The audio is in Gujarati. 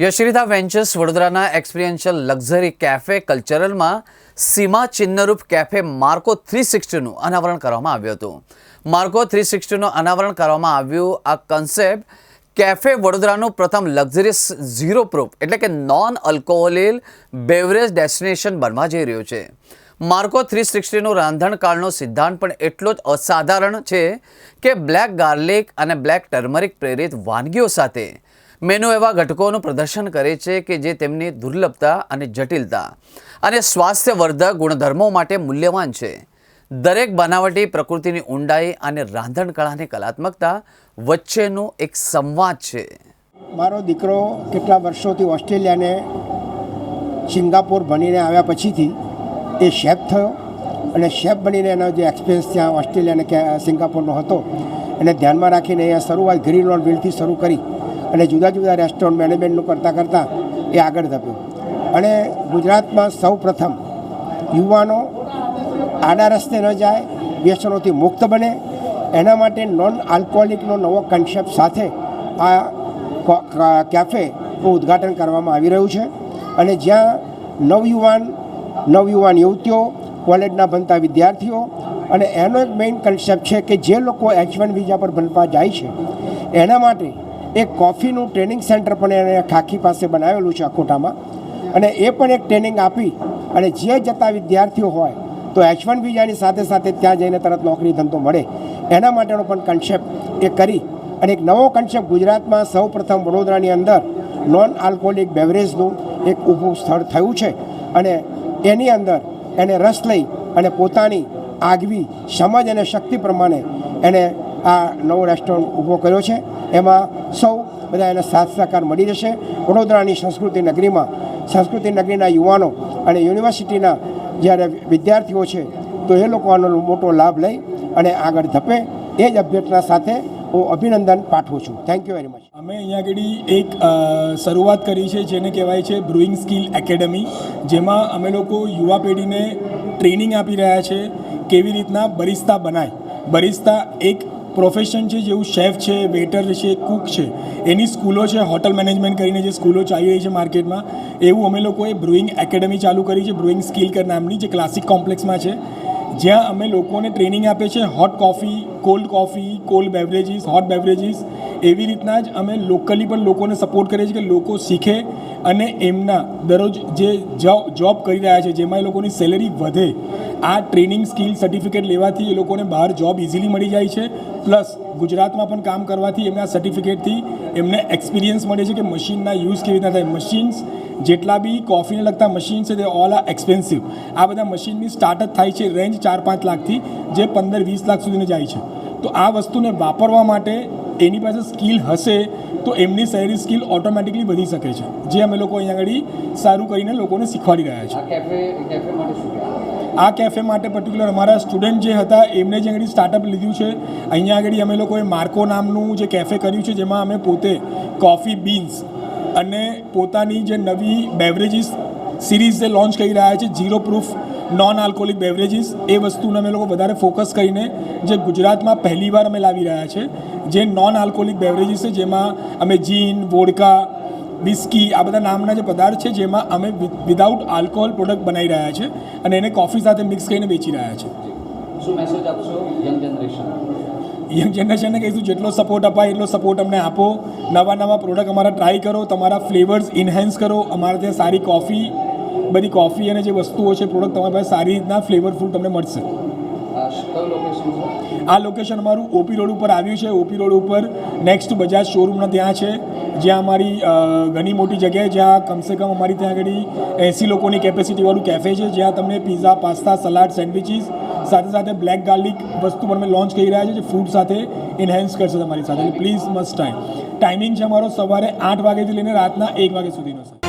યશરિતા વેન્ચર્સ વડોદરાના એક્સપિરિયન્શિયલ લક્ઝરી કેફે કલ્ચરલમાં સીમા ચિહ્નરૂપ કેફે માર્કો 360નું અનાવરણ કરવામાં આવ્યું હતું. માર્કો 360નું અનાવરણ કરવામાં આવ્યું. આ કન્સેપ્ટ કેફે વડોદરાનું પ્રથમ લક્ઝરીસ ઝીરો પ્રૂફ એટલે કે નોન આલ્કોહોલિક બેવરેજ ડેસ્ટિનેશન બનવા જઈ રહ્યું છે. માર્કો 360નું રાંધણકાળનો સિદ્ધાંત પણ એટલો જ અસાધારણ છે કે બ્લેક ગાર્લિક અને બ્લેક ટર્મરિક પ્રેરિત વાનગીઓ સાથે મેનુ એવા ઘટકોનું પ્રદર્શન કરે છે કે જે તેમની દુર્લભતા અને જટિલતા અને સ્વાસ્થ્યવર્ધક ગુણધર્મો માટે મૂલ્યવાન છે. દરેક બનાવટી પ્રકૃતિની ઊંડાઈ અને રાંધણકળાની કલાત્મકતા વચ્ચેનો એક સંવાદ છે. મારો દીકરો કેટલા વર્ષોથી ઓસ્ટ્રેલિયાને સિંગાપોર ભણીને આવ્યા પછીથી એ શેફ થયો અને શેફ બનીને એનો જે એક્સપિરિયન્સ ત્યાં ઓસ્ટ્રેલિયા અને સિંગાપોરનો હતો એને ધ્યાનમાં રાખીને અહીંયા શરૂઆત ગ્રીન ઓન વ્હીલથી શરૂ કરી અને જુદા જુદા રેસ્ટોરન્ટ મેનેજમેન્ટનું કરતાં એ આગળ ધપ્યો. અને ગુજરાતમાં સૌ પ્રથમ યુવાનો આડા રસ્તે ન જાય, વ્યસનોથી મુક્ત બને, એના માટે નોન આલ્કોહોલિકનો નવો કન્સેપ્ટ સાથે આ કેફેનું ઉદ્ઘાટન કરવામાં આવી રહ્યું છે. અને જ્યાં નવયુવાન યુવતીઓ, કોલેજના ભણતા વિદ્યાર્થીઓ, અને એનો એક મેઇન કન્સેપ્ટ છે કે જે લોકો H1 વિઝા પર ભણવા જાય છે એના માટે એક કોફીનું ટ્રેનિંગ સેન્ટર પણ એને ખાખી પાસે બનાવેલું છે અકોટામાં. અને એ પણ એક ટ્રેનિંગ આપી અને જે જતા વિદ્યાર્થીઓ હોય તો H1 વિઝાની સાથે સાથે ત્યાં જઈને તરત નોકરી ધંધો મળે એના માટેનો પણ કન્સેપ્ટ એ કરી અને એક નવો કન્સેપ્ટ ગુજરાતમાં સૌ પ્રથમ વડોદરાની અંદર નોન આલ્કોહોલિક બેવરેજનું એક ઊભું સ્થળ થયું છે. અને એની અંદર એને રસ લઈ અને પોતાની આગવી સમજ અને શક્તિ પ્રમાણે એને આ નવો રેસ્ટોરન્ટ ઊભો કર્યો છે. એમાં સૌ બધા એને સાથ સહકાર મળી રહેશે. વડોદરાની સંસ્કૃતિ નગરીના યુવાનો અને યુનિવર્સિટીના જ્યારે વિદ્યાર્થીઓ છે તો એ લોકો આનો મોટો લાભ લઈ અને આગળ ધપે એ જ અભ્યર્થના સાથે હું અભિનંદન પાઠવું છું. Thank you very much. અમે અહીંયા આગળ એક શરૂઆત કરી છે જેને કહેવાય છે બ્રુઇંગ સ્કિલ એકેડમી, જેમાં અમે લોકો યુવા પેઢીને ટ્રેનિંગ આપી રહ્યા છે કેવી રીતના બરિસ્તા બનાય. બરિસ્તા એક પ્રોફેશન છે, જેવું શેફ છે, વેટર છે, કૂક છે, એની સ્કૂલો છે. હોટલ મેનેજમેન્ટ કરીને જે સ્કૂલો ચાલી રહી છે માર્કેટમાં, એવું અમે લોકોએ બ્રુઇંગ એકેડમી ચાલુ કરી છે, બ્રુઇંગ સ્કિલ કર નામની, જે ક્લાસિક કોમ્પ્લેક્સમાં છે, જ્યાં અમે લોકોને ટ્રેનિંગ આપે છે hot coffee, cold beverages, hot beverages. એવી રીતના જ અમે લોકલી પણ લોકોને સપોર્ટ કરીએ છીએ કે લોકો શીખે અને એમના દરરોજ જે જોબ કરી રહ્યા છે જેમાં એ લોકોની સેલેરી વધે. આ ટ્રેનિંગ સ્કિલ સર્ટિફિકેટ લેવાથી એ લોકોને બહાર જોબ ઇઝીલી મળી જાય છે. પ્લસ ગુજરાતમાં પણ કામ કરવાથી એમના સર્ટિફિકેટથી એમને એક્સપિરિયન્સ મળે છે કે મશીનના યુઝ કેવી રીતના થાય. મશીન્સ જેટલા બી કોફીને લગતા મશીન છે તે ઓલ આર એક્સપેન્સિવ. આ બધા મશીનની સ્ટાર્ટ જ થાય છે રેન્જ 4-5 લાખથી, જે 15-20 લાખ સુધીને જાય છે. તો આ વસ્તુને વાપરવા માટે એની પાસે સ્કિલ હશે તો એમની શહેરી સ્કિલ ઓટોમેટિકલી વધી શકે છે, જે અમે લોકો અહીંયા આગળ સારું કરીને લોકોને શીખવાડી રહ્યા છે. આ કેફે માટે પર્ટિક્યુલર અમારા સ્ટુડન્ટ જે હતા એમને જે આગળ સ્ટાર્ટઅપ લીધું છે. અહીંયા આગળ અમે લોકોએ માર્કો નામનું જે કેફે કર્યું છે, જેમાં અમે પોતે કોફી બીન્સ અને પોતાની જે નવી બેવરેજીસ સિરીઝ જે લોન્ચ કરી રહ્યા છે, zero proof non alcoholic beverages, એ વસ્તુને અમે લોકો વધારે ફોકસ કરીને જે ગુજરાતમાં પહેલીવાર અમે લાવી રહ્યા છે, જે નોન આલ્કોહોલિક બેવરેજીસ છે, જેમાં અમે જીન, વોડકા, વિસ્કી, આ બધા નામના જે પદાર્થ છે જેમાં અમે વિધાઉટ આલ્કોહોલ પ્રોડક્ટ બનાવી રહ્યા છે અને એને કોફી સાથે મિક્સ કરીને વેચી રહ્યા છે. શું મેસેજ આપશો યંગ જનરેશનને કહીશું જેટલો સપોર્ટ અપાય એટલો સપોર્ટ અમને આપો. નવા પ્રોડક્ટ અમારા ટ્રાય કરો, તમારા ફ્લેવર્સ ઇન્હેન્સ કરો. અમારા ત્યાં સારી બધી કોફી અને જે વસ્તુઓ છે પ્રોડક્ટ તમારી પાસે સારી રીતના ફ્લેવરફુલ તમને મળશે. આ લોકેશન અમારું ઓપી રોડ ઉપર આવ્યું છે. ઓપી રોડ ઉપર નેક્સ્ટ બજાજ શોરૂમના ત્યાં છે, જ્યાં અમારી ઘણી મોટી જગ્યાએ, જ્યાં કમસે કમ અમારી ત્યાં આગળ 80 લોકોની કેપેસિટીવાળું કેફે છે, જ્યાં તમને પિઝા, પાસ્તા, સલાડ, સેન્ડવિચીસ સાથે બ્લેક ગાર્લિક વસ્તુ પણ અમે લોન્ચ કરી રહ્યા છે, જે ફૂડ સાથે ઇન્હેન્સ કરશે તમારી સાથે. પ્લીઝ મસ્ટ ટાઈમિંગ છે અમારો સવારે 8 વાગ્યાથી લઈને રાતના 1 વાગ્યા સુધીનો છે.